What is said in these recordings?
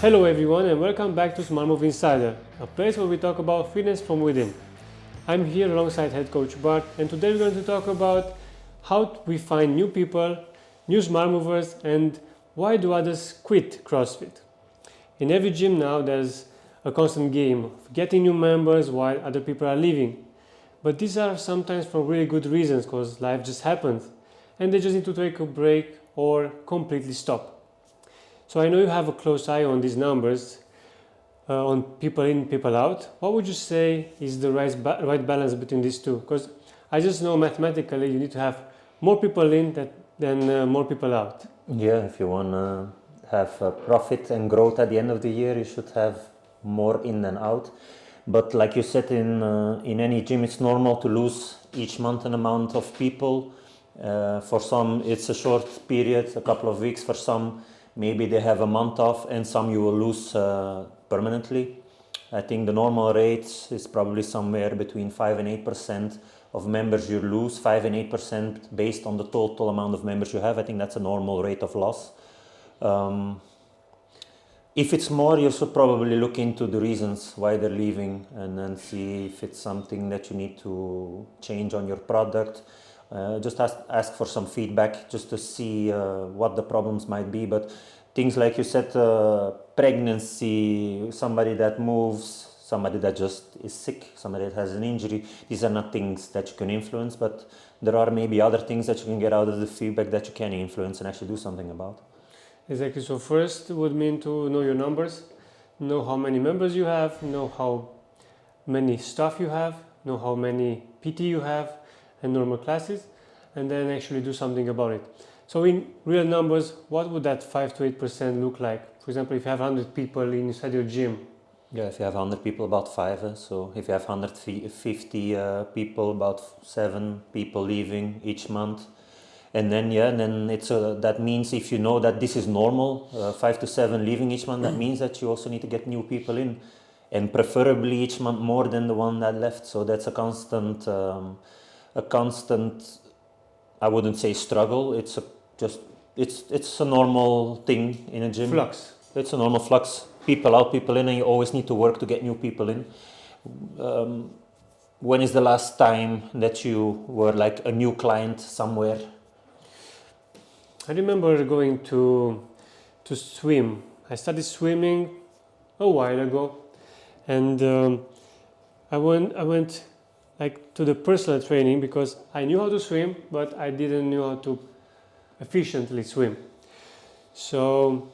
Hello everyone and welcome back to Smart Move Insider, a place where we talk about fitness from within. I'm here alongside head coach Bart, and today we're going to talk about how we find new people, new smart movers, and why do others quit CrossFit. In every gym now there's a constant game of getting new members while other people are leaving. But these are sometimes for really good reasons because life just happens and they just need to take a break or completely stop. So I know you have a close eye on these numbers, on people in, people out. What would you say is the right balance between these two? Because I just know mathematically you need to have more people in than more people out. Yeah, if you want to have profit and growth at the end of the year, you should have more in than out. But like you said, in any gym, it's normal to lose each month an amount of people. For some, it's a short period, a couple of weeks. For some, maybe they have a month off, and some you will lose permanently. I think the normal rate is probably somewhere between 5 and 8% of members you lose, 5 and 8% based on the total amount of members you have. I think that's a normal rate of loss. If it's more, you should probably look into the reasons why they're leaving and then see if it's something that you need to change on your product. Just ask for some feedback just to see what the problems might be. But things like you said, pregnancy, somebody that moves, somebody that just is sick, somebody that has an injury, these are not things that you can influence, but there are maybe other things that you can get out of the feedback that you can influence and actually do something about. Exactly. So first would mean to know your numbers, know how many members you have, know how many staff you have, know how many PT you have, and normal classes, and then actually do something about it. So in real numbers, what would that 5 to 8% look like? For example, if you have 100 people inside your gym. Yeah, if you have 100 people, about 5. So if you have 150 people, about 7 people leaving each month. And then, it's that means if you know that this is normal, 5 to 7 leaving each month, that means that you also need to get new people in. And preferably each month more than the one that left. So that's a constant, I wouldn't say struggle. It's a normal thing in a gym. Flux. It's a normal flux. People out, people in, and you always need to work to get new people in. When is the last time that you were like a new client somewhere? I remember going to swim. I started swimming a while ago, and I went like to the personal training because I knew how to swim, but I didn't know how to efficiently swim. So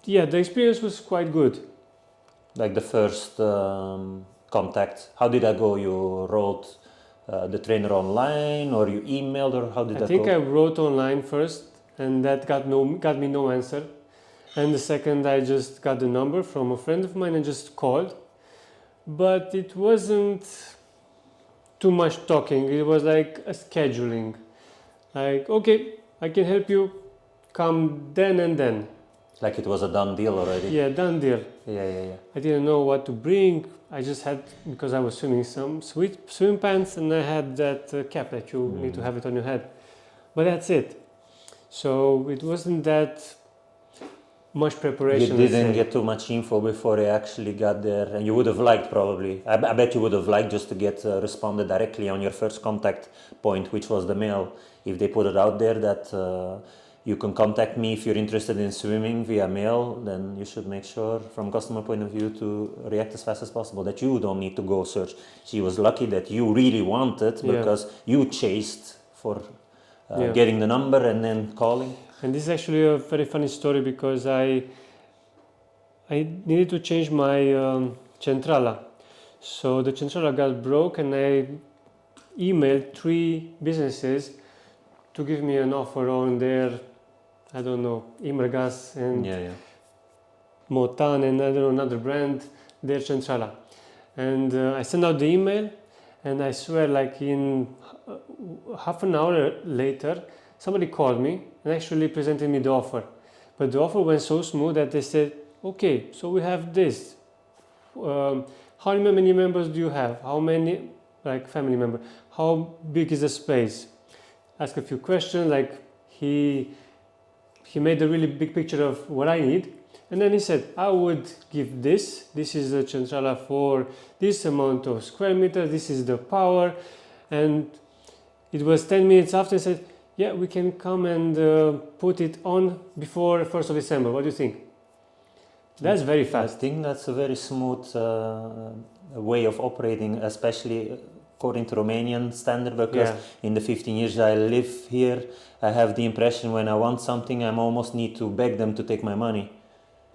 yeah, the experience was quite good. Like the first contact, how did that go? You wrote the trainer online, or you emailed, or how did that go? I think I wrote online first, and that got me no answer. And the second, I just got the number from a friend of mine and just called. But it wasn't too much talking. It was like a scheduling. Like, okay, I can help you. Come then and then. Like it was a done deal already. Yeah, done deal. Yeah. I didn't know what to bring. I just had, because I was swimming, some swim pants, and I had that cap that you need to have it on your head. But that's it. So it wasn't that much preparation. You didn't get too much info before you actually got there, and you would have liked probably. I bet you would have liked just to get responded directly on your first contact point, which was the mail. If they put it out there that you can contact me if you're interested in swimming via mail, then you should make sure from customer point of view to react as fast as possible, that you don't need to go search. She was lucky that you really wanted because you chased for getting the number and then calling. And this is actually a very funny story because I needed to change my centrala. So the centrala got broke, and I emailed 3 businesses to give me an offer on their, I don't know, Imergas and Motan and I don't know, another brand, their centrala. And I sent out the email, and I swear like in half an hour later, somebody called me and actually presented me the offer. But the offer went so smooth that they said, okay, so we have this. How many members do you have? How many, like family member? How big is the space? Ask a few questions, like he made a really big picture of what I need. And then he said, I would give this. This is the centrala for this amount of square meters. This is the power. And it was 10 minutes after. He said, yeah, we can come and put it on before 1st of December. What do you think? That's very I fast. think that's a very smooth way of operating, especially according to Romanian standard, because Yeah. in the 15 years I live here, I have the impression when I want something, I almost need to beg them to take my money.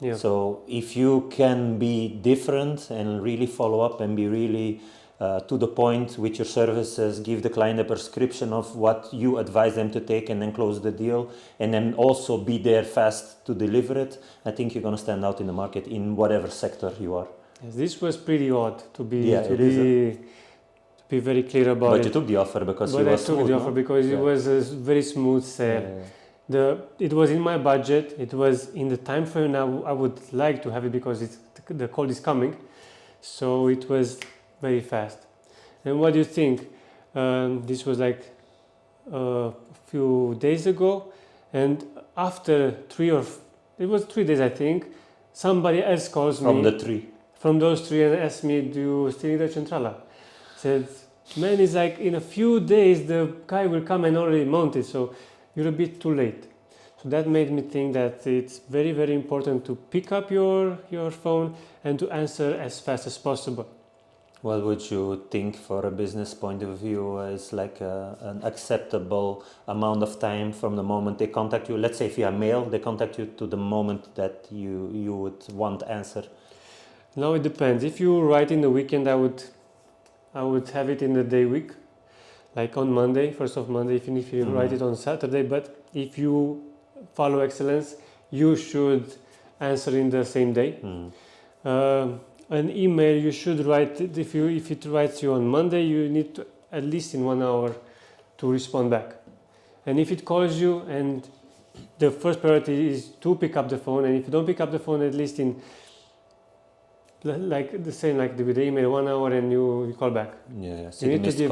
Yeah. So if you can be different and really follow up and be really to the point with your services, give the client a prescription of what you advise them to take and then close the deal, and then also be there fast to deliver it, I think you're going to stand out in the market in whatever sector you are. Yes, this was pretty odd to be Yeah, to it is, be very clear about But it. you took the offer because But you I were took smooth, the offer no? because it Yeah. was a very smooth sale. It was in my budget. It was in the time frame I would like to have it because the call is coming. So it was very fast. And what do you think? This was like a few days ago, and after it was 3 days, I think. Somebody else calls From me the tree. from those three and asked me, "Do you still need a centrala?" Said, "Man, it's like in a few days the guy will come and already mount it, so you're a bit too late." So that made me think that it's very, very important to pick up your phone and to answer as fast as possible. What would you think, for a business point of view, is like an acceptable amount of time from the moment they contact you? Let's say if you are male, they contact you to the moment that you would want answer. Now it depends. If you write in the weekend, I would have it in the day week, like on Monday, first of Monday, even if you write it on Saturday. But if you follow excellence, you should answer in the same day. An email you should write it, if it writes you on Monday, you need to, at least in 1 hour, to respond back. And if it calls you, and the first priority is to pick up the phone, and if you don't pick up the phone, at least in like the same like with the email, 1 hour, and you call back. Yeah, You need to give,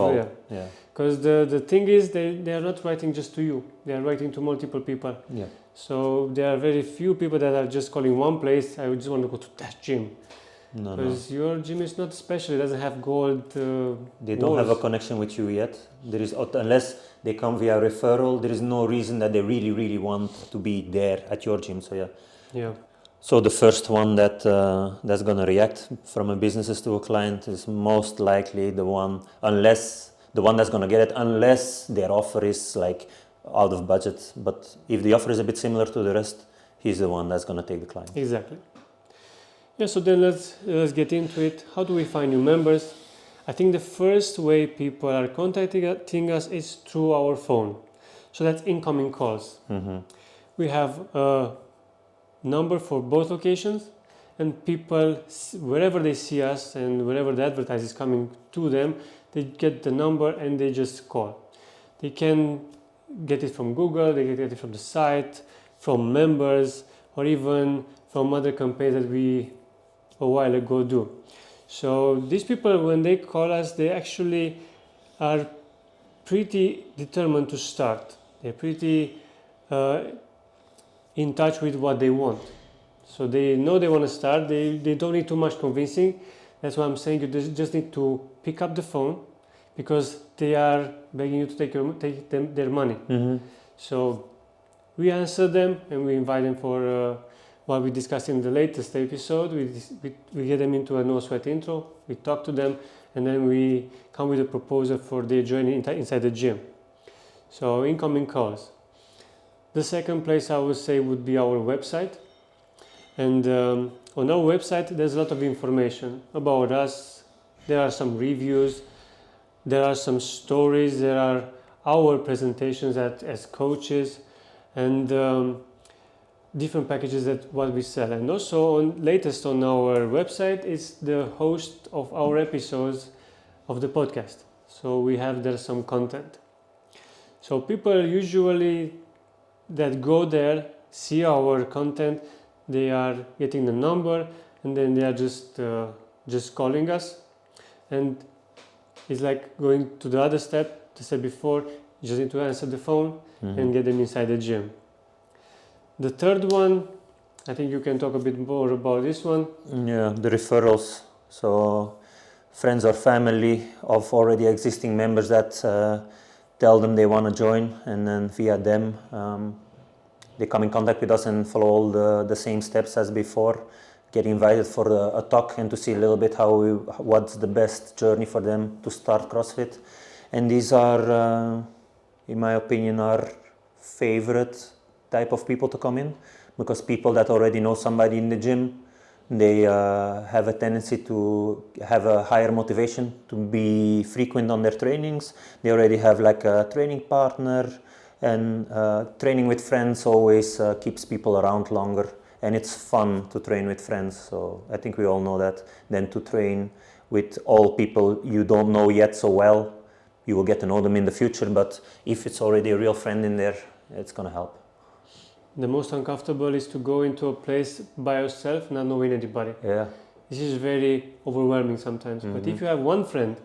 Yeah. because the thing is they are not writing just to you, they are writing to multiple people. Yeah. So there are very few people that are just calling one place. I just want to go to that gym. No. Because your gym is not special, it doesn't have gold They don't have a walls. connection with you yet. There is, unless they come via referral, there is no reason that they really, really want to be there at your gym. So Yeah. So the first one that's gonna react from a business to a client is most likely the one that's gonna get it, unless their offer is like out of budget. But if the offer is a bit similar to the rest, he's the one that's gonna take the client. Exactly. Yeah, so then let's get into it. How do we find new members? I think the first way people are contacting us is through our phone. So that's incoming calls. We have a number for both locations, and people, wherever they see us and wherever the advertise is coming to them, they get the number and they just call. They can get it from Google, they can get it from the site, from members, or even from other campaigns that we a while ago do. So these people, when they call us, they actually are pretty determined to start. They're pretty in touch with what they want. So they know they want to start. They don't need too much convincing. That's why I'm saying you just need to pick up the phone, because they are begging you to take their money. So we answer them and we invite them for what we discussed in the latest episode. We get them into a no sweat intro, we talk to them, and then we come with a proposal for their journey inside the gym. So incoming calls. The second place I would say would be our website. And on our website there's a lot of information about us. There are some reviews, there are some stories, there are our presentations as coaches, and different packages that what we sell. And also latest on our website is the host of our episodes of the podcast. So we have there some content. So people usually that go there see our content, they are getting the number, and then they are just calling us. And it's like going to the other step, the step before. You just need to answer the phone and get them inside the gym. The third one I think you can talk a bit more about this one. Yeah, the referrals. So friends or family of already existing members that tell them they want to join, and then via them they come in contact with us and follow all the same steps as before, get invited for a talk and to see a little bit what's the best journey for them to start CrossFit. And these are, in my opinion, our favorite type of people to come in, because people that already know somebody in the gym, they have a tendency to have a higher motivation to be frequent on their trainings. They already have like a training partner, and training with friends always keeps people around longer, and it's fun to train with friends. So I think we all know that, than to train with all people you don't know yet so well. You will get to know them in the future, but if it's already a real friend in there, it's gonna help. The most uncomfortable is to go into a place by yourself, not knowing anybody. Yeah. This is very overwhelming sometimes. But if you have one friend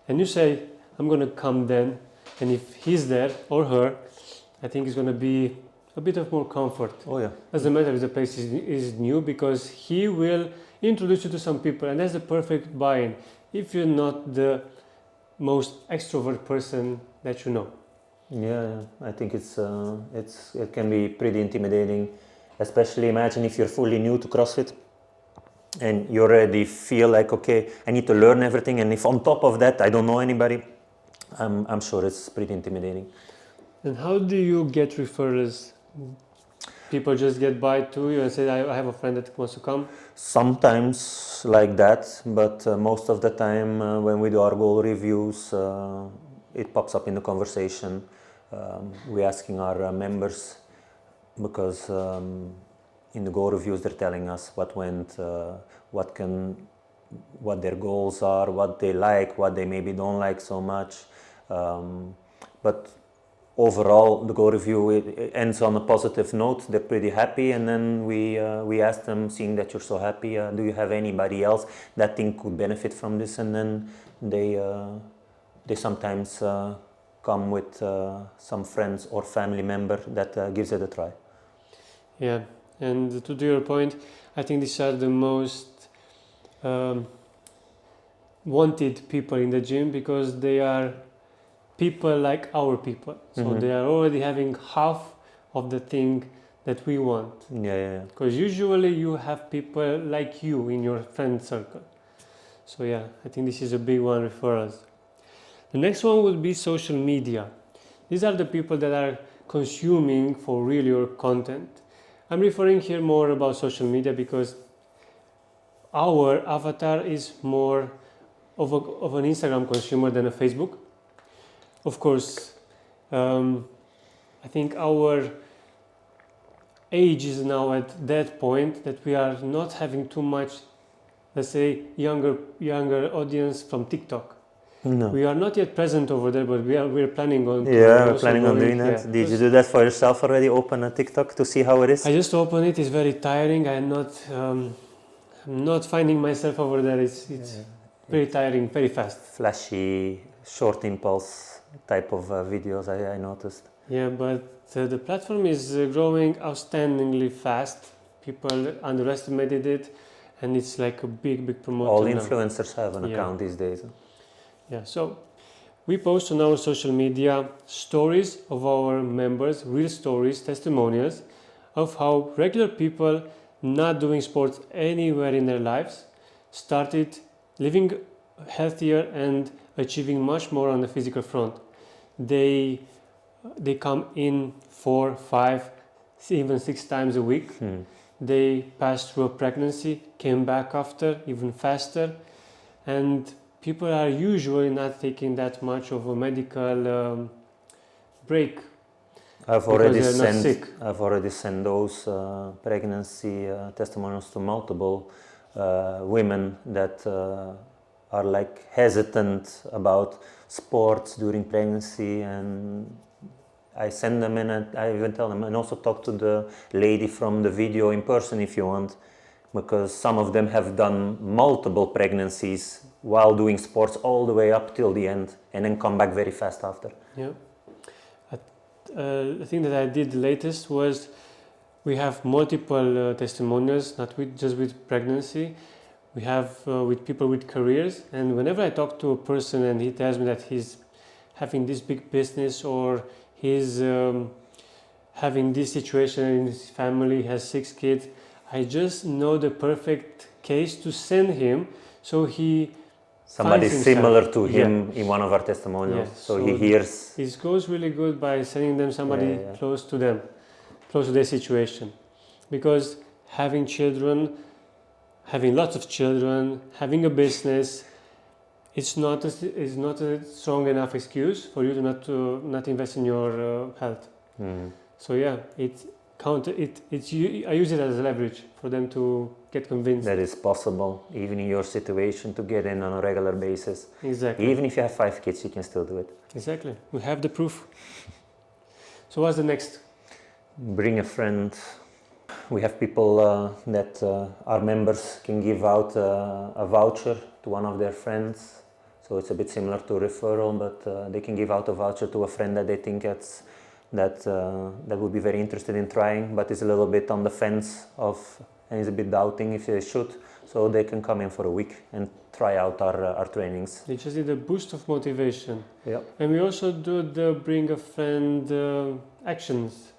and you say, I'm going to come then, and if he's there or her, I think it's going to be a bit of more comfort. Oh yeah. Doesn't matter if the place is new, because he will introduce you to some people, and that's the perfect buy-in if you're not the most extrovert person that you know. Yeah, I think it can be pretty intimidating, especially imagine if you're fully new to CrossFit and you already feel like, okay, I need to learn everything, and if on top of that I don't know anybody, I'm sure it's pretty intimidating. And how do you get referrals? People just get by to you and say, I have a friend that wants to come? Sometimes like that, but most of the time when we do our goal reviews, it pops up in the conversation. We're asking our members, because in the goal reviews they're telling us what went, what their goals are, what they like, what they maybe don't like so much. But overall, the goal review it ends on a positive note. They're pretty happy, and then we ask them, seeing that you're so happy, do you have anybody else that think could benefit from this? And then they sometimes come with some friends or family member that gives it a try. Yeah, and to your point, I think these are the most wanted people in the gym, because they are people like our people. So they are already having half of the thing that we want. Yeah. Because usually you have people like you in your friend circle. So yeah, I think this is a big one for us. The next one will be social media. These are the people that are consuming for real your content. I'm referring here more about social media because our avatar is more of an Instagram consumer than a Facebook. Of course, I think our age is now at that point that we are not having too much, let's say, younger audience from TikTok. No. We are not yet present over there, but we're planning on. We're planning on doing that. Yeah. Did you do that for yourself already? Open a TikTok to see how it is? I just opened it. It's very tiring. I'm not finding myself over there. It's very tiring, very fast. Flashy, short impulse type of videos. I noticed. Yeah, but the platform is growing outstandingly fast. People underestimated it, and it's like a big promoter. All influencers have an account these days. Yeah, so we post on our social media stories of our members, real stories, testimonials of how regular people not doing sports anywhere in their lives started living healthier and achieving much more on the physical front. They come in 4, 5, even 6 times a week. They passed through a pregnancy, came back after even faster, and people are usually not taking that much of a medical break. I've already sent those pregnancy testimonials to multiple women that are like hesitant about sports during pregnancy, and I send them in, and I even tell them, and also talk to the lady from the video in person if you want, because some of them have done multiple pregnancies while doing sports all the way up till the end, and then come back very fast after. Yeah. The thing that I did the latest was We have multiple testimonials, not just with pregnancy. We have with people with careers, and whenever I talk to a person and he tells me that he's having this big business or he's having this situation in his family, has 6 kids, I just know the perfect case to send him so he Somebody finds himself. similar to him in one of our testimonials. Yeah, So he hears. It goes really good by sending them somebody close to them, close to their situation. Because having children, having lots of children, having a business, it's not a strong enough excuse for you to not invest in your health. So yeah, I use it as leverage for them to get convinced. That is possible, even in your situation, to get in on a regular basis. Exactly. Even if you have 5 kids, you can still do it. Exactly. We have the proof. So what's the next? Bring a friend. We have people that our members can give out a voucher to one of their friends. So it's a bit similar to referral, but they can give out a voucher to a friend that they think that would be very interested in trying, but is a little bit on the fence and is a bit doubting if they should. So they can come in for a week and try out our trainings. They just need a boost of motivation. Yeah. And we also do the bring a friend actions,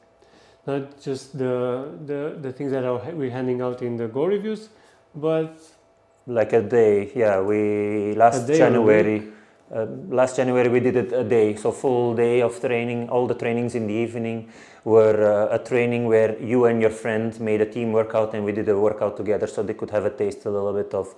not just the things that we're handing out in the Go reviews, but like a day. Yeah, last January we did it a day, so full day of training. All the trainings in the evening were a training where you and your friend made a team workout, and we did a workout together, so they could have a taste a little bit of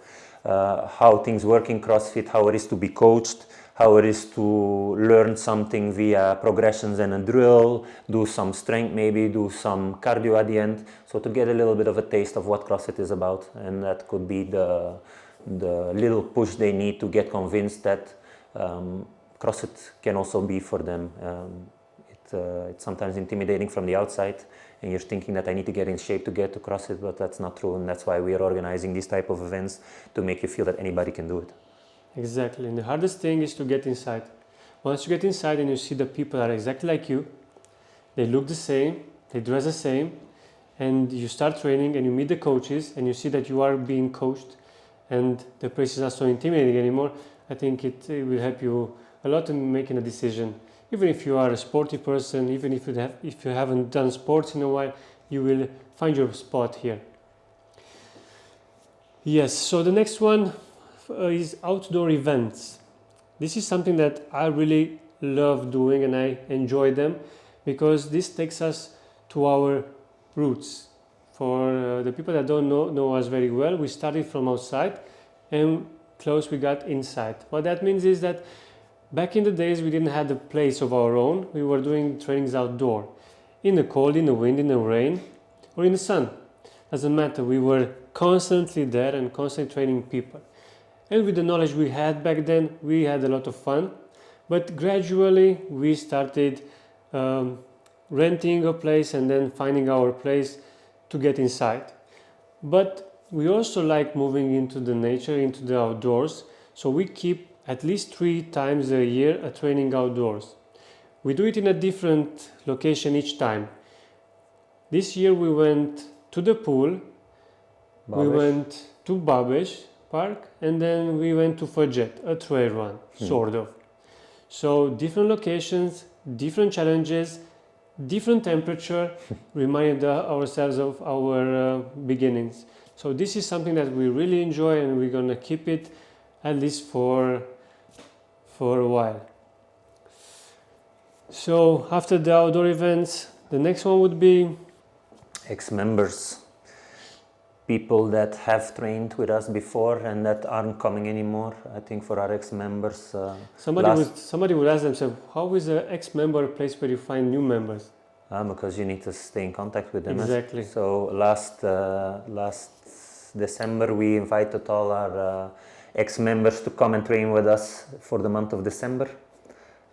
how things work in CrossFit, how it is to be coached, how it is to learn something via progressions and a drill, do some strength maybe, do some cardio at the end, so to get a little bit of a taste of what CrossFit is about. And that could be the little push they need to get convinced that CrossFit can also be for them. It's sometimes intimidating from the outside, and you're thinking that I need to get in shape to get to CrossFit, but that's not true, and that's why we are organizing these type of events, to make you feel that anybody can do it. Exactly, and the hardest thing is to get inside. Once you get inside and you see the people are exactly like you, they look the same, they dress the same, and you start training and you meet the coaches and you see that you are being coached and the place is not so intimidating anymore, I think it will help you a lot in making a decision. Even if you are a sporty person, even if you haven't done sports in a while, you will find your spot here. Yes, so the next one is outdoor events. This is something that I really love doing and I enjoy them because this takes us to our roots. For the people that don't know us very well, we started from outside and close we got inside. What that means is that back in the days we didn't have a place of our own. We were doing trainings outdoor, in the cold, in the wind, in the rain, or in the sun. Doesn't matter. We were constantly there and constantly training people. And with the knowledge we had back then, we had a lot of fun. But gradually we started renting a place and then finding our place to get inside. But we also like moving into the nature, into the outdoors. So we keep at least 3 times a year a training outdoors. We do it in a different location each time. This year we went to the pool, we went to Babeș Park, and then we went to Făget, a trail run, sort of. So different locations, different challenges, different temperature, reminded ourselves of our beginnings. So this is something that we really enjoy and we're gonna keep it at least for a while. So after the outdoor events, the next one would be ex-members, people that have trained with us before and that aren't coming anymore. I think for our ex-members, somebody would ask themselves, how is an ex-member a place where you find new members? Because you need to stay in contact with them. Exactly. So last December we invited all our ex-members to come and train with us for the month of December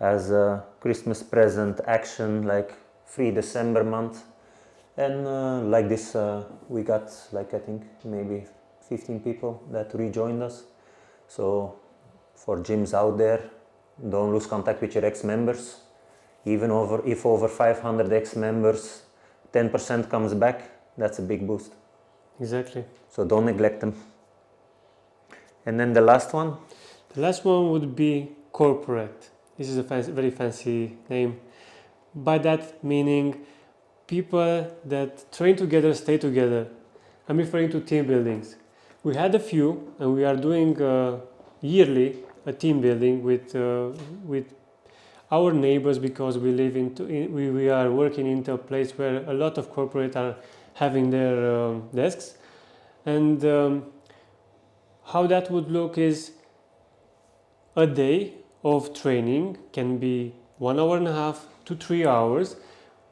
as a Christmas present action, like free December month. And like this, we got I think maybe 15 people that rejoined us. So for gyms out there, don't lose contact with your ex-members. Even if over 500 ex-members 10% comes back, that's a big boost. Exactly. So don't neglect them. And then the last one? The last one would be corporate. This is a very fancy name. By that meaning, people that train together stay together. I'm referring to team buildings. We had a few, and we are doing yearly a team building with our neighbors, because we live we are working into a place where a lot of corporate are having their desks, and how that would look is a day of training can be 1 hour and a half to 3 hours,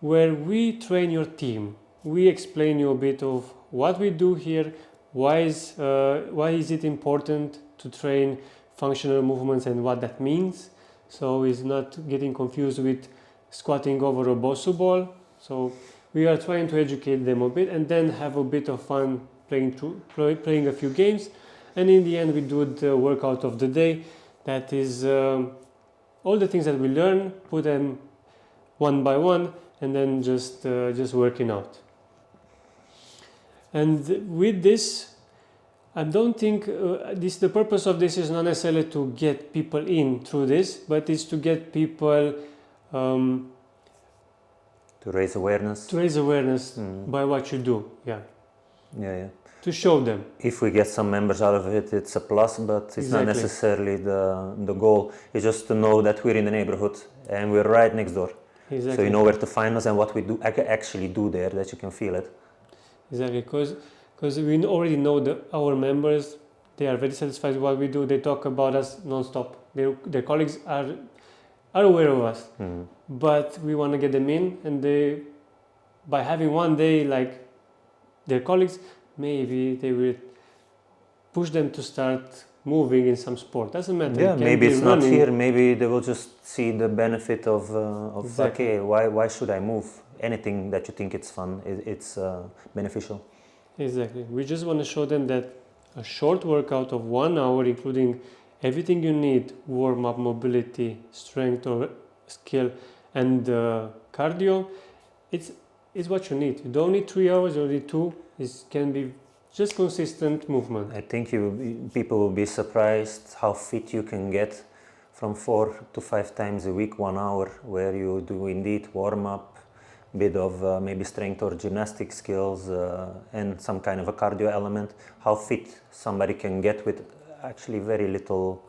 where we train your team. We explain you a bit of what we do here, why is it important to train functional movements and what that means. So it's not getting confused with squatting over a Bosu ball. So we are trying to educate them a bit and then have a bit of fun playing a few games. And in the end, we do the workout of the day. That is all the things that we learn, put them one by one, and then just working out. And with this, I don't think the purpose of this is not necessarily to get people in through this, but it's to get people to raise awareness. By what you do. Yeah. To show them. If we get some members out of it, it's a plus, but it's not necessarily the goal. It's just to know that we're in the neighborhood and we're right next door. Exactly. So you know where to find us and what we do actually do there, that you can feel it. Exactly, because we already know our members, they are very satisfied with what we do. They talk about us non-stop. Their colleagues are aware of us, but we want to get them in, and by having one day like their colleagues, maybe they will push them to start moving in some sport. Doesn't matter. Yeah, maybe it's not here. Maybe they will just see the benefit of okay, why should I move? Anything that you think it's fun, it's beneficial. Exactly. We just want to show them that a short workout of 1 hour, including everything you need, warm-up, mobility, strength or skill, and cardio, it's what you need. You don't need 3 hours, you don't need 2. It can be just consistent movement. I think people will be surprised how fit you can get from 4 to 5 times a week, 1 hour, where you do indeed warm-up, bit of maybe strength or gymnastic skills and some kind of a cardio element, how fit somebody can get with actually very little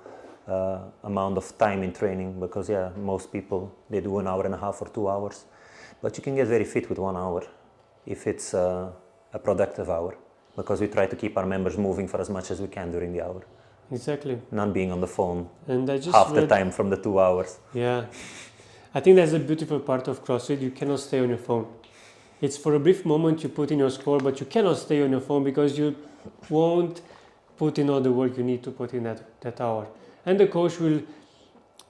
amount of time in training, because most people, they do 1 hour and a half or 2 hours, but you can get very fit with 1 hour if it's a productive hour, because we try to keep our members moving for as much as we can during the hour. Exactly. Not being on the phone and half the time from the 2 hours. Yeah. I think that's a beautiful part of CrossFit. You cannot stay on your phone. It's for a brief moment you put in your score, but you cannot stay on your phone because you won't put in all the work you need to put in that hour. And the coach will,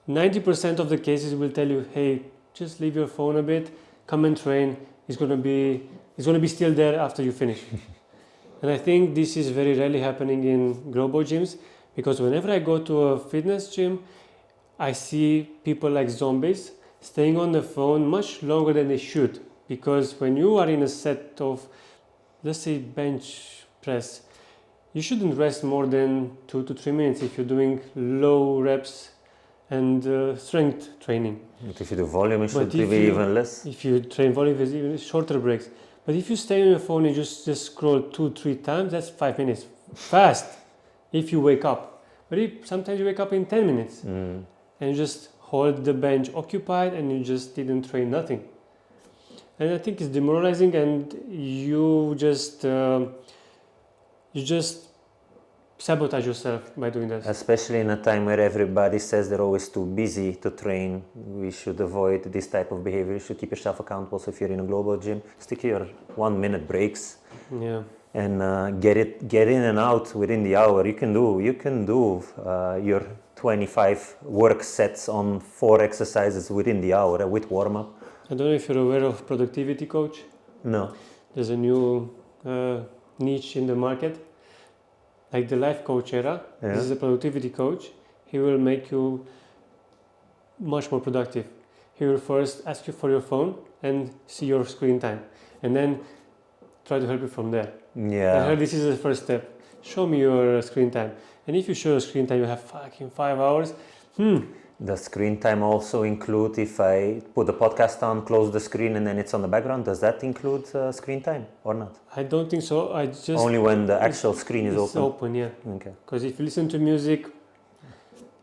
90% of the cases will tell you, hey, just leave your phone a bit, come and train. It's going to be still there after you finish. And I think this is very rarely happening in global gyms, because whenever I go to a fitness gym, I see people like zombies staying on the phone much longer than they should, because when you are in a set of, let's say, bench press, you shouldn't rest more than 2 to 3 minutes if you're doing low reps and strength training. But if you do volume, it should be even less. If you train volume, there's even shorter breaks. But if you stay on your phone and just scroll 2-3 times, that's 5 minutes. Fast, if you wake up. But sometimes you wake up in 10 minutes and you just hold the bench occupied and you just didn't train nothing. And I think it's demoralizing, and you just sabotage yourself by doing that. Especially in a time where everybody says they're always too busy to train. We should avoid this type of behavior. You should keep yourself accountable. So if you're in a global gym, stick to your 1 minute breaks. Yeah. And get in and out within the hour. You can do your 25 work sets on 4 exercises within the hour with warm up. I don't know if you're aware of Productivity Coach. No. There's a new niche in the market, like the life coach era. Yeah. This is a productivity coach. He will make you much more productive. he will first ask you for your phone and see your screen time, and then try to help you from there. I heard this is the first step. Show me your screen time, and if you show your screen time, you have fucking 5 hours. Does screen time also include if I put the podcast on, close the screen, and then it's on the background? Does that include screen time or not? I don't think so. I just Only when the actual screen is it's open. open, yeah. Okay. Because if you listen to music,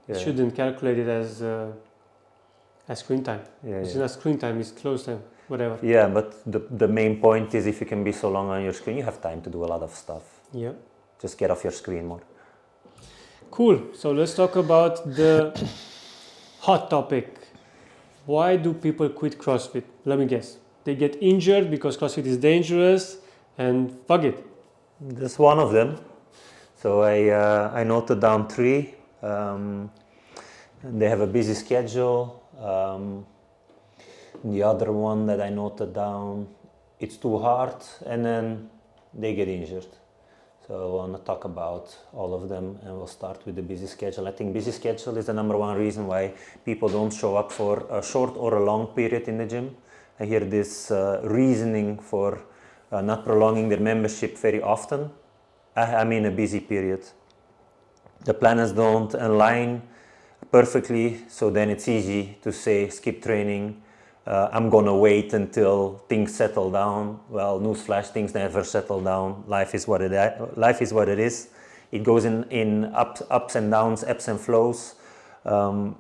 it shouldn't calculate it as screen time. It's not screen time. It's close time. Whatever. Yeah, but the main point is if you can be so long on your screen, you have time to do a lot of stuff. Yeah. Just get off your screen more. Cool. So let's talk about the hot topic. Why do people quit CrossFit? Let me guess. They get injured because CrossFit is dangerous and fuck it. That's one of them. So I noted down 3. They have a busy schedule. The other one that I noted down, it's too hard, and then they get injured. So I want to talk about all of them, and we'll start with the busy schedule. I think busy schedule is the number one reason why people don't show up for a short or a long period in the gym. I hear this reasoning for not prolonging their membership very often. I mean a busy period. The planets don't align perfectly, so then it's easy to say skip training. I'm gonna wait until things settle down. Well, newsflash, things never settle down. Life is what it is. It goes in ups and downs, ebbs and flows. And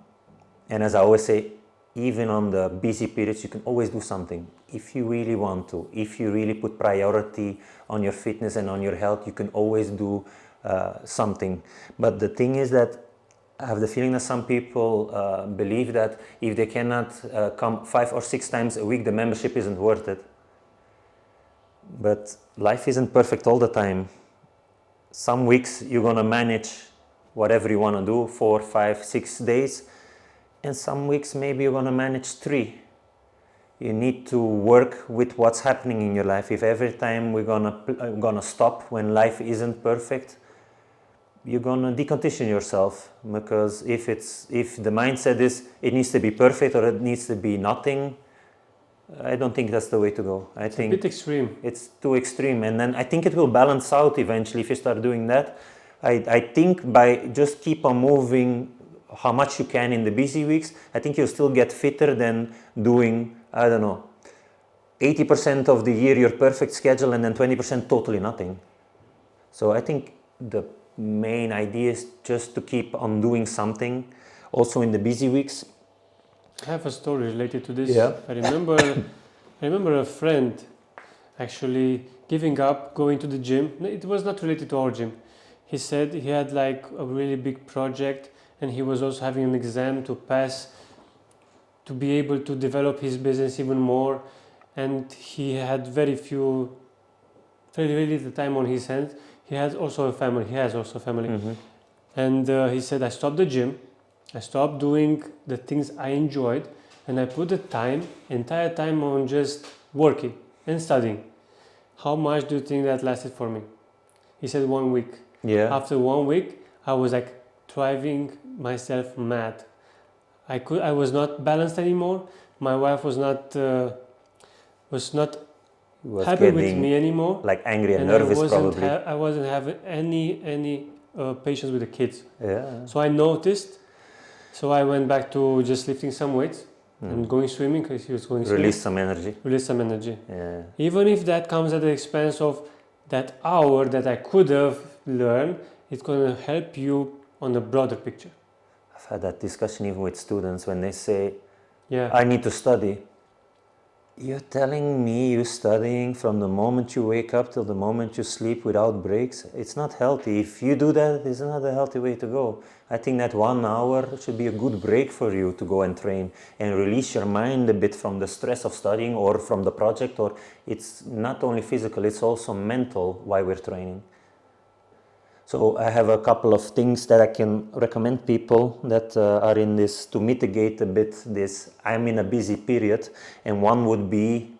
as I always say, even on the busy periods, you can always do something. If you really want to, if you really put priority on your fitness and on your health, you can always do something. But the thing is that I have the feeling that some people believe that if they cannot come 5 or 6 times a week, the membership isn't worth it. But life isn't perfect all the time. Some weeks you're gonna manage whatever you wanna do, 4, 5, 6 days. And some weeks maybe you're gonna manage 3. You need to work with what's happening in your life. If every time we're gonna stop when life isn't perfect, you're gonna decondition yourself, because if the mindset is it needs to be perfect or it needs to be nothing, I don't think that's the way to go. I think a bit extreme. It's too extreme, and then I think it will balance out eventually if you start doing that. I think by just keep on moving how much you can in the busy weeks, I think you'll still get fitter than doing, I don't know, 80% of the year your perfect schedule and then 20% totally nothing. So I think the main idea is just to keep on doing something also in the busy weeks. I have a story related to this. Yeah. I remember a friend actually giving up going to the gym. It was not related to our gym. He said he had like a really big project and he was also having an exam to pass to be able to develop his business even more, and he had very little time on his hands. He has also a family. Mm-hmm. And he said, I stopped the gym. I stopped doing the things I enjoyed, and I put the entire time on just working and studying. How much do you think that lasted for me? He said 1 week. Yeah. After 1 week, I was like driving myself mad. I was not balanced anymore. My wife was not happy with me anymore. Like angry and nervous probably. I wasn't having any patience with the kids. Yeah. So I noticed. So I went back to just lifting some weights and going swimming because he was going swimming. Release some energy. Yeah. Even if that comes at the expense of that hour that I could have learned, it's going to help you on a broader picture. I've had that discussion even with students when they say, yeah, I need to study. You're telling me you're studying from the moment you wake up till the moment you sleep without breaks? It's not healthy. If you do that, it's not a healthy way to go. I think that 1 hour should be a good break for you to go and train and release your mind a bit from the stress of studying or from the project. Or it's not only physical, it's also mental while we're training. So I have a couple of things that I can recommend people that are in this to mitigate a bit this I'm in a busy period, and one would be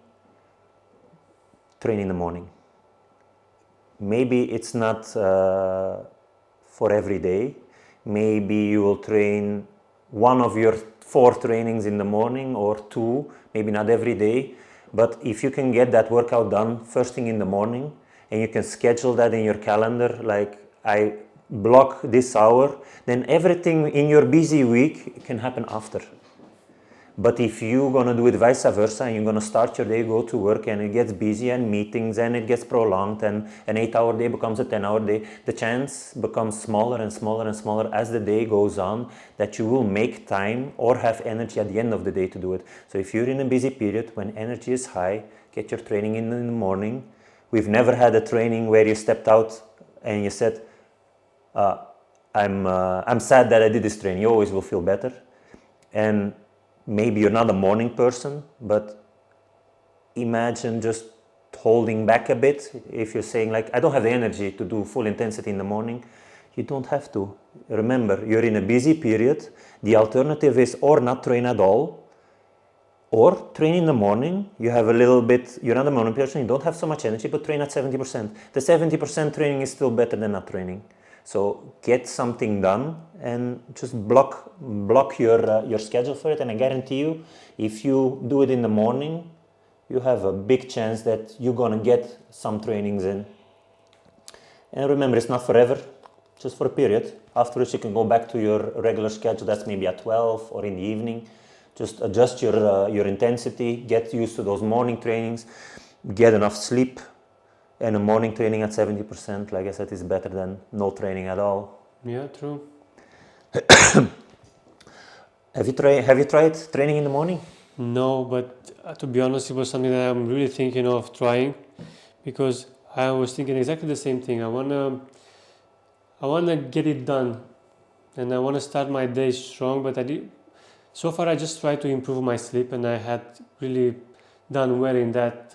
train in the morning. Maybe it's not for every day. Maybe you will train one of your 4 trainings in the morning or 2, maybe not every day, but if you can get that workout done first thing in the morning and you can schedule that in your calendar, like I block this hour, then everything in your busy week can happen after. But if you're gonna do it vice versa and you're gonna start your day, go to work, and it gets busy and meetings and it gets prolonged and an 8-hour day becomes a 10-hour day, the chance becomes smaller and smaller and smaller as the day goes on that you will make time or have energy at the end of the day to do it. So if you're in a busy period when energy is high, get your training in the morning. We've never had a training where you stepped out and you said, I'm sad that I did this training. You always will feel better. And maybe you're not a morning person, but imagine just holding back a bit. If you're saying like, I don't have the energy to do full intensity in the morning, you don't have to. Remember, you're in a busy period. The alternative is or not train at all, or train in the morning. You have a little bit, you're not a morning person, you don't have so much energy, but train at 70%. The 70% training is still better than not training. So get something done and just block your schedule for it. And I guarantee you, if you do it in the morning, you have a big chance that you're gonna get some trainings in. And remember, it's not forever, just for a period. Afterwards, you can go back to your regular schedule. That's maybe at 12 or in the evening. Just adjust your intensity, get used to those morning trainings, get enough sleep. And a morning training at 70%, like I said, is better than no training at all. Yeah, true. Have you tried training in the morning? No, but to be honest, it was something that I'm really thinking of trying, because I was thinking exactly the same thing. I wanna get it done, and I wanna start my day strong. But so far I just tried to improve my sleep, and I had really done well in that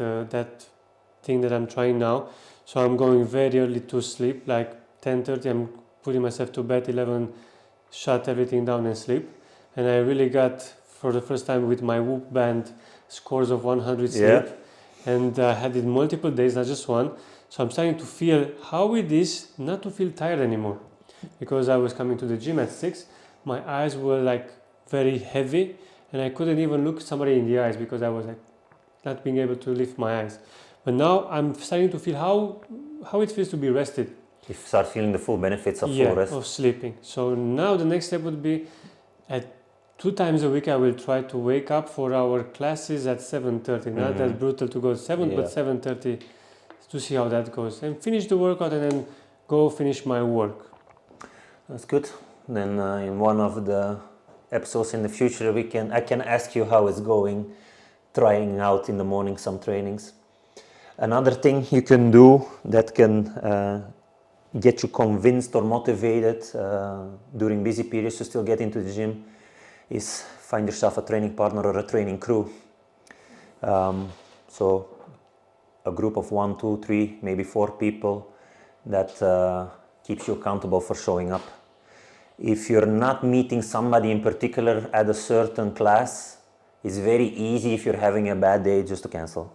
thing that I'm trying now. So I'm going very early to sleep, like 10:30. I'm putting myself to bed 11, shut everything down and sleep. And I really got, for the first time with my Whoop band, scores of 100 sleep. And I had it multiple days, not just one. So I'm starting to feel how it is not to feel tired anymore. Because I was coming to the gym at 6, my eyes were like very heavy, and I couldn't even look somebody in the eyes because I was like not being able to lift my eyes. But now I'm starting to feel how it feels to be rested. You start feeling the full benefits of full rest. Of sleeping. So now the next step would be at 2 times a week I will try to wake up for our classes at 7:30. Not that brutal to go 7, but 7:30 to see how that goes. And finish the workout and then go finish my work. That's good. Then in one of the episodes in the future, I can ask you how it's going, trying out in the morning some trainings. Another thing you can do that can get you convinced or motivated during busy periods to still get into the gym is find yourself a training partner or a training crew. So a group of 1, 2, 3, maybe 4 people that keeps you accountable for showing up. If you're not meeting somebody in particular at a certain class, it's very easy if you're having a bad day just to cancel.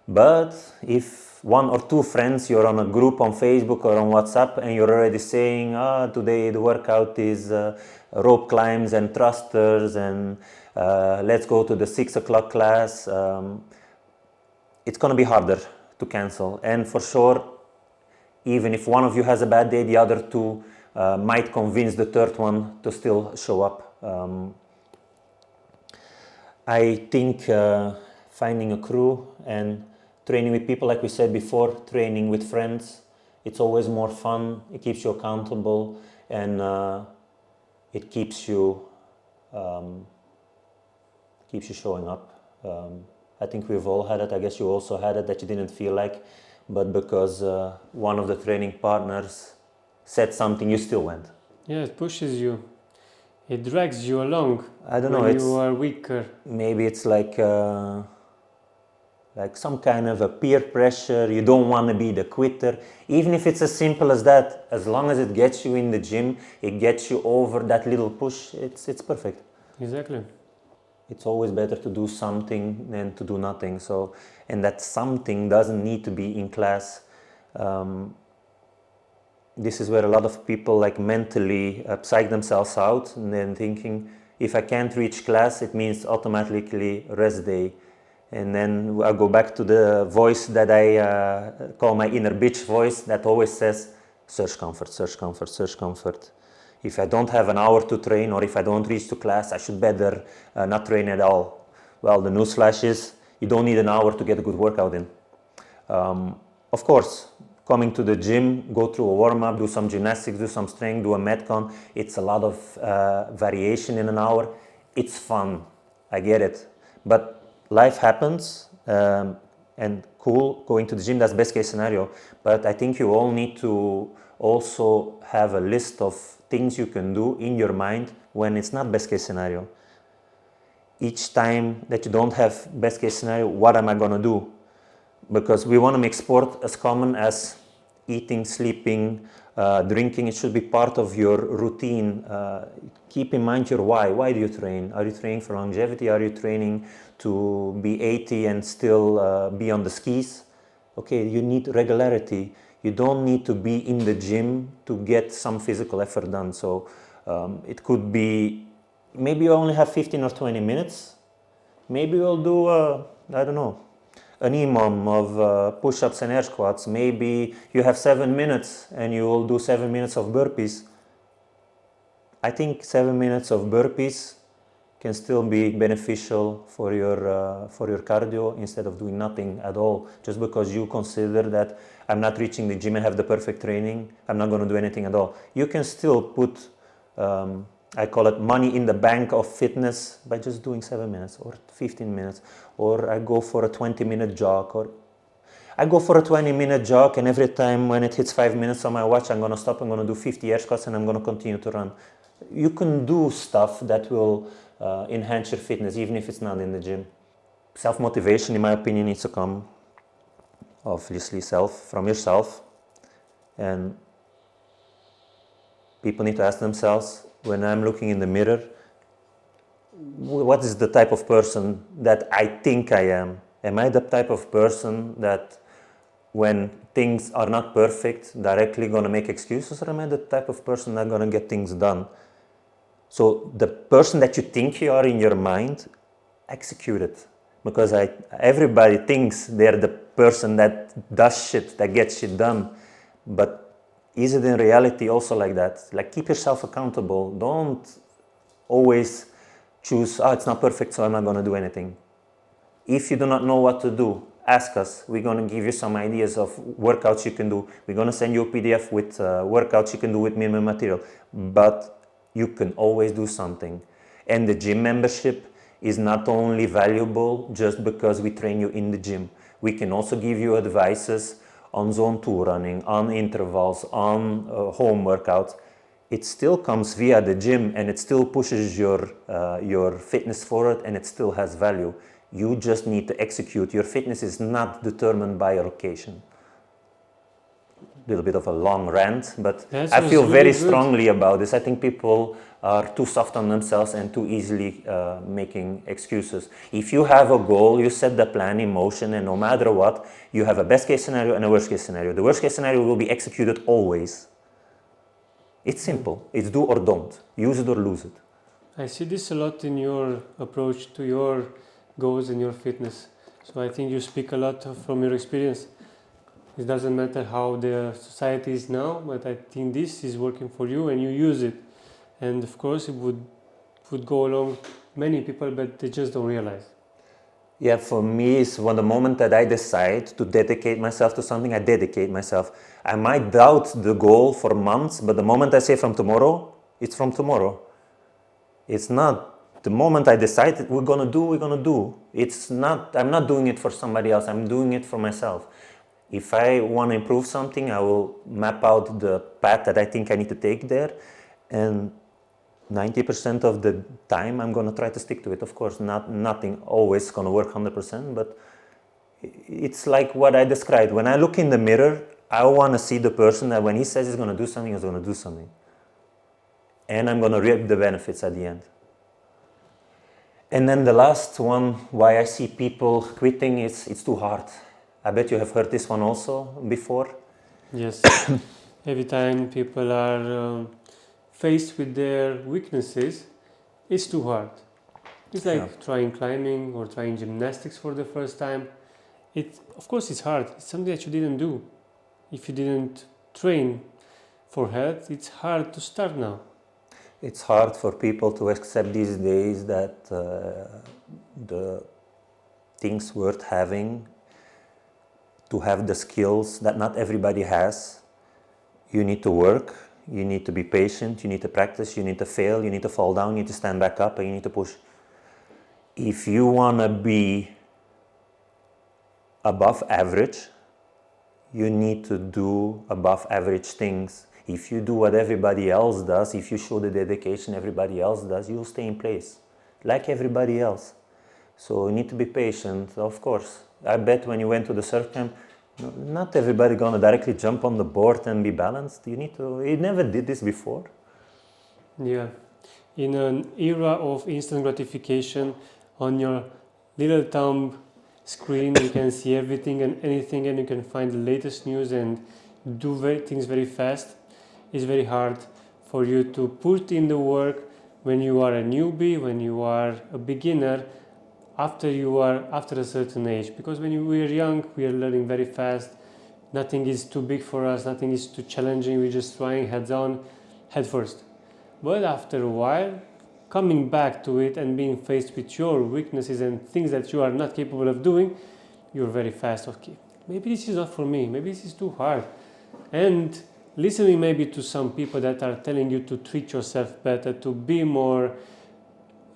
But if 1 or 2 friends, you're on a group on Facebook or on WhatsApp and you're already saying, today the workout is rope climbs and thrusters and let's go to the 6 o'clock class, it's going to be harder to cancel. And for sure, even if one of you has a bad day, the other 2 might convince the third one to still show up. I think finding a crew and training with people, like we said before, training with friends, it's always more fun, it keeps you accountable, and it keeps you showing up. I think we've all had it. I guess you also had it that you didn't feel like, but because one of the training partners said something, you still went. Yeah, it pushes you. It drags you along. I don't know. When you are weaker. Maybe it's like some kind of a peer pressure. You don't want to be the quitter. Even if it's as simple as that, as long as it gets you in the gym, it gets you over that little push, it's perfect. Exactly. It's always better to do something than to do nothing. So, and that something doesn't need to be in class. This is where a lot of people like mentally psych themselves out and then thinking, If I can't reach class, it means automatically rest day. And then I go back to the voice that I call my inner bitch voice that always says, search comfort, search comfort, search comfort. If I don't have an hour to train, or if I don't reach to class, I should better not train at all. Well, the newsflash is, you don't need an hour to get a good workout in. Of course, coming to the gym, go through a warm-up, do some gymnastics, do some strength, do a metcon. It's a lot of variation in an hour. It's fun, I get it. But life happens, and cool, going to the gym, that's best case scenario. But I think you all need to also have a list of things you can do in your mind when it's not best case scenario. Each time that you don't have best case scenario, what am I gonna do? Because we want to make sport as common as eating, sleeping, drinking. It should be part of your routine. Keep in mind your why. Why do you train? Are you training for longevity? Are you training to be 80 and still be on the skis? Okay, you need regularity. You don't need to be in the gym to get some physical effort done. So it could be, maybe you only have 15 or 20 minutes. Maybe you'll do, I don't know, an EMOM of push-ups and air squats. Maybe you have 7 minutes and you will do 7 minutes of burpees. I think 7 minutes of burpees can still be beneficial for your cardio instead of doing nothing at all. Just because you consider that I'm not reaching the gym and have the perfect training, I'm not going to do anything at all. You can still put, I call it money in the bank of fitness by just doing 7 minutes or 15 minutes. Or I go for a 20-minute jog, or I go for a 20-minute jog, and every time when it hits 5 minutes on my watch, I'm going to stop, I'm going to do 50 air squats, and I'm going to continue to run. You can do stuff that will enhance your fitness, even if it's not in the gym. Self-motivation, in my opinion, needs to come, obviously, from yourself. And people need to ask themselves, when I'm looking in the mirror, what is the type of person that I think I am? Am I the type of person that when things are not perfect, directly going to make excuses, or am I the type of person that's going to get things done? So the person that you think you are in your mind, execute it. Because everybody thinks they're the person that does shit, that gets shit done. But is it in reality also like that? Like, keep yourself accountable. Don't always choose, it's not perfect, so I'm not going to do anything. If you do not know what to do, ask us. We're going to give you some ideas of workouts you can do. We're going to send you a PDF with workouts you can do with minimum material. But you can always do something. And the gym membership is not only valuable just because we train you in the gym. We can also give you advices on zone 2 running, on intervals, on home workouts. It still comes via the gym, and it still pushes your fitness forward, and it still has value. You just need to execute. Your fitness is not determined by your location. A little bit of a long rant, but I feel very strongly about this. I think people are too soft on themselves and too easily making excuses. If you have a goal, you set the plan in motion, and no matter what, you have a best case scenario and a worst case scenario. The worst case scenario will be executed always. It's simple. It's do or don't. Use it or lose it. I see this a lot in your approach to your goals and your fitness. So I think you speak a lot from your experience. It doesn't matter how the society is now, but I think this is working for you and you use it. And of course it would go along many people, but they just don't realize. Yeah, for me, it's when the moment that I decide to dedicate myself to something, I dedicate myself. I might doubt the goal for months, but the moment I say from tomorrow, it's from tomorrow. It's not the moment I decide we're gonna do. It's not, I'm not doing it for somebody else, I'm doing it for myself. If I want to improve something, I will map out the path that I think I need to take there, and 90% of the time I'm going to try to stick to it. Of course, nothing always going to work 100%, but it's like what I described. When I look in the mirror, I want to see the person that when he says he's going to do something, he's going to do something. And I'm going to reap the benefits at the end. And then the last one, why I see people quitting, is it's too hard. I bet you have heard this one also before. Yes. Every time people are faced with their weaknesses, it's too hard. It's Yeah. like trying climbing or trying gymnastics for the first time. Of course, it's hard. It's something that you didn't do. If you didn't train for health, it's hard to start now. It's hard for people to accept these days that the things worth having, to have the skills that not everybody has, you need to work, you need to be patient, you need to practice, you need to fail, you need to fall down, you need to stand back up, and you need to push. If you want to be above average, you need to do above average things. If you do what everybody else does, if you show the dedication everybody else does, you'll stay in place like everybody else. So you need to be patient, of course. I bet when you went to the surf camp, not everybody gonna directly jump on the board and be balanced. You never did this before. Yeah. In an era of instant gratification, on your little thumb screen, you can see everything and anything, and you can find the latest news and do things very fast. It's very hard for you to put in the work when you are a newbie, when you are a beginner, after a certain age. Because when we are young, we are learning very fast. Nothing is too big for us, nothing is too challenging. We're just trying heads on, head first. But after a while, coming back to it and being faced with your weaknesses and things that you are not capable of doing, you're very fast. Okay, maybe this is not for me, maybe this is too hard. And listening maybe to some people that are telling you to treat yourself better, to be more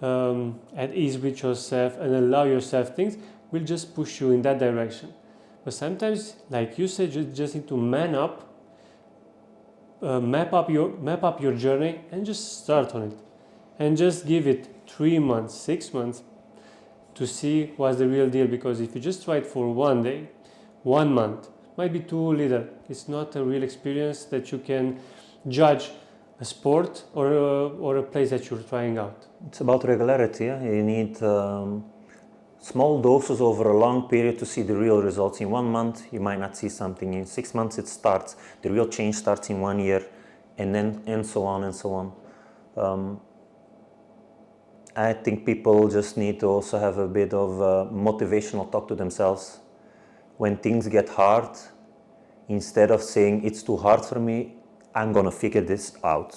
at ease with yourself and allow yourself things, will just push you in that direction. But sometimes, like you said, you just need to man up, map up your journey, and just start on it, and just give it 3 months, 6 months to see what's the real deal. Because if you just try it for 1 day, 1 month, might be too little. It's not a real experience that you can judge a sport or a place that you're trying out. It's about regularity. Yeah? You need small doses over a long period to see the real results. In 1 month, you might not see something. In 6 months, it starts. The real change starts in 1 year, and so on and so on. I think people just need to also have a bit of motivational talk to themselves. When things get hard, instead of saying it's too hard for me, I'm gonna figure this out.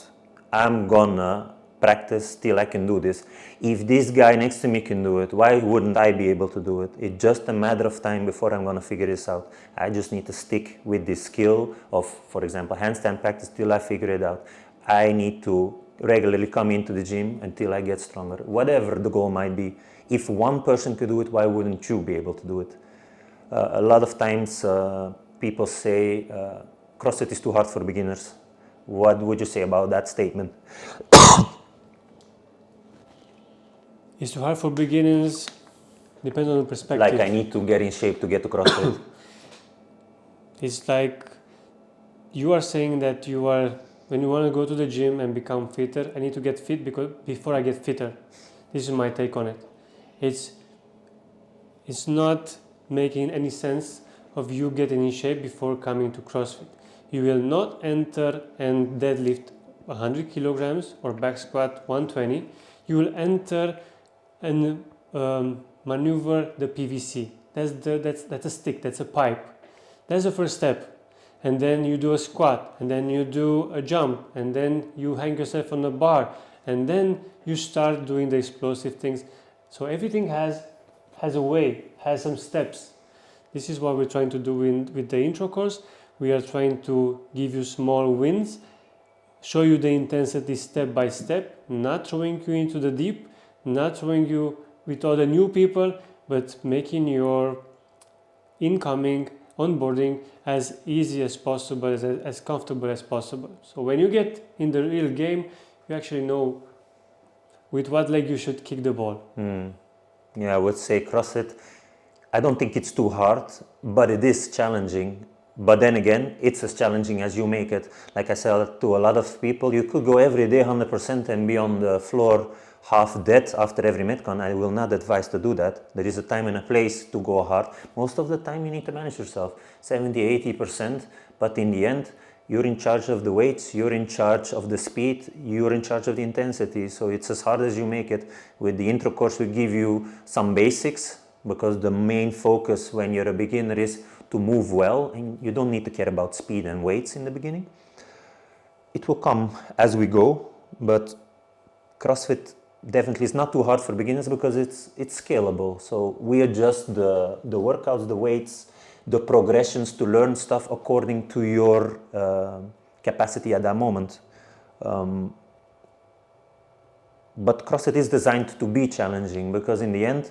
I'm gonna practice till I can do this. If this guy next to me can do it, why wouldn't I be able to do it? It's just a matter of time before I'm gonna figure this out. I just need to stick with this skill of, for example, handstand practice till I figure it out. I need to regularly come into the gym until I get stronger. Whatever the goal might be. If one person could do it, why wouldn't you be able to do it? A lot of times people say CrossFit is too hard for beginners. What would you say about that statement? It's too hard for beginners. Depends on the perspective. Like I need to get in shape to get to CrossFit. It's like you are saying that when you want to go to the gym and become fitter, I need to get fit before I get fitter. This is my take on it. It's not making any sense of you getting in shape before coming to CrossFit. You will not enter and deadlift 100 kilograms or back squat 120. You will enter and maneuver the PVC. That's a stick, that's a pipe. That's the first step. And then you do a squat, and then you do a jump, and then you hang yourself on a bar, and then you start doing the explosive things. So everything has a way, has some steps. This is what we're trying to do with the intro course. We are trying to give you small wins, show you the intensity step by step, not throwing you into the deep, not throwing you with all the new people, but making your incoming onboarding as easy as possible, as comfortable as possible. So when you get in the real game, you actually know with what leg you should kick the ball. Yeah, I would say CrossFit, I don't think it's too hard, but it is challenging. But then again, it's as challenging as you make it. Like I said to a lot of people, you could go every day 100% and be on the floor half dead after every Metcon. I will not advise to do that. There is a time and a place to go hard. Most of the time you need to manage yourself, 70-80%, but in the end, you're in charge of the weights, you're in charge of the speed, you're in charge of the intensity. So it's as hard as you make it. With the intro course, we give you some basics, because the main focus when you're a beginner is to move well, and you don't need to care about speed and weights in the beginning. It will come as we go, but CrossFit definitely is not too hard for beginners because it's scalable. So we adjust the workouts, the weights, the progressions to learn stuff according to your capacity at that moment. But CrossFit is designed to be challenging, because in the end,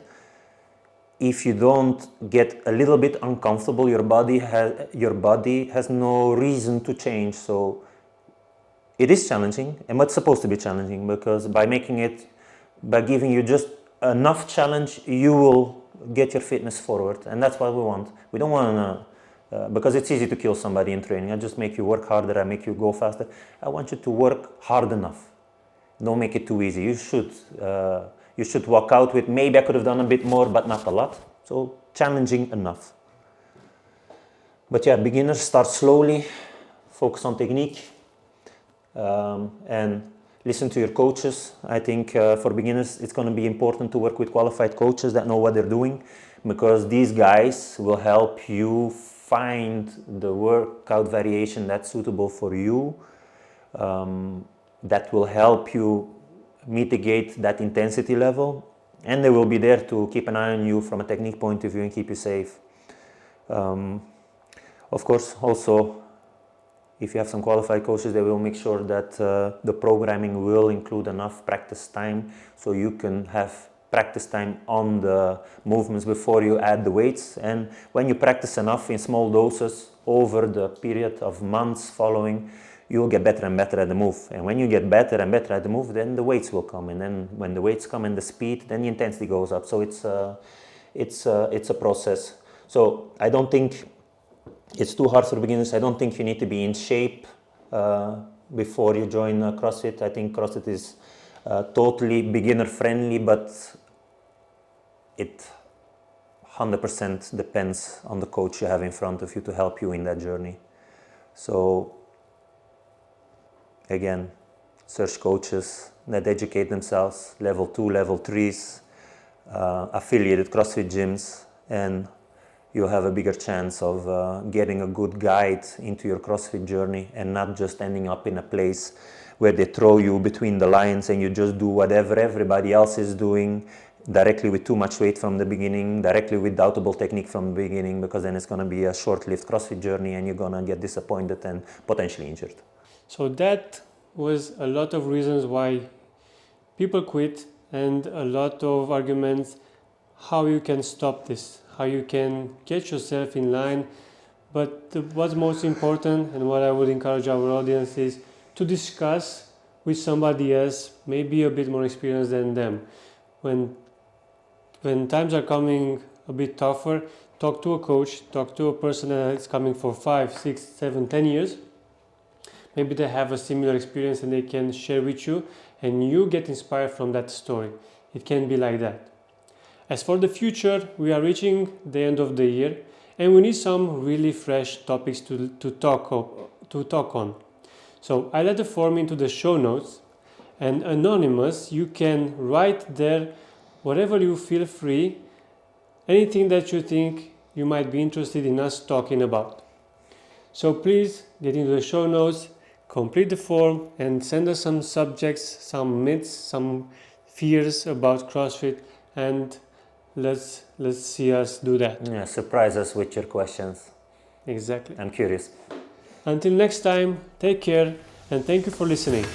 if you don't get a little bit uncomfortable, your body has no reason to change. So it is challenging, and it's supposed to be challenging, because by giving you just enough challenge, you will get your fitness forward, and that's what we want. We don't want to, because it's easy to kill somebody in training. I just make you work harder, I make you go faster. I want you to work hard enough. Don't make it too easy. You should walk out with, maybe I could have done a bit more, but not a lot. So challenging enough. But yeah, beginners start slowly, focus on technique, and listen to your coaches. I think for beginners, it's going to be important to work with qualified coaches that know what they're doing, because these guys will help you find the workout variation that's suitable for you, that will help you mitigate that intensity level, and they will be there to keep an eye on you from a technique point of view and keep you safe. Of course, also, if you have some qualified coaches, they will make sure that the programming will include enough practice time, so you can have practice time on the movements before you add the weights. And when you practice enough in small doses over the period of months following, you'll get better and better at the move. And when you get better and better at the move, then the weights will come. And then when the weights come and the speed, then the intensity goes up. So it's a process. So I don't think it's too hard for beginners. I don't think you need to be in shape before you join CrossFit. I think CrossFit is totally beginner friendly, but it 100% depends on the coach you have in front of you to help you in that journey. So again, search coaches that educate themselves, level 2, level 3s, affiliated CrossFit gyms, and you'll have a bigger chance of getting a good guide into your CrossFit journey, and not just ending up in a place where they throw you between the lines and you just do whatever everybody else is doing, directly with too much weight from the beginning, directly with doubtable technique from the beginning, because then it's going to be a short-lived CrossFit journey and you're going to get disappointed and potentially injured. So that was a lot of reasons why people quit, and a lot of arguments how you can stop this, how you can get yourself in line. But what's most important, and what I would encourage our audience, is to discuss with somebody else, maybe a bit more experienced than them. When times are coming a bit tougher, talk to a coach, talk to a person that is coming for 5, 6, 7, 10 years. Maybe they have a similar experience and they can share with you, and you get inspired from that story. It can be like that. As for the future, we are reaching the end of the year, and we need some really fresh topics to talk on. So I let the form into the show notes, and anonymous, you can write there whatever you feel free, anything that you think you might be interested in us talking about. So please get into the show notes, complete the form, and send us some subjects, some myths, some fears about CrossFit, and let's see us do that. Yeah, surprise us with your questions. Exactly. I'm curious. Until next time, take care, and thank you for listening.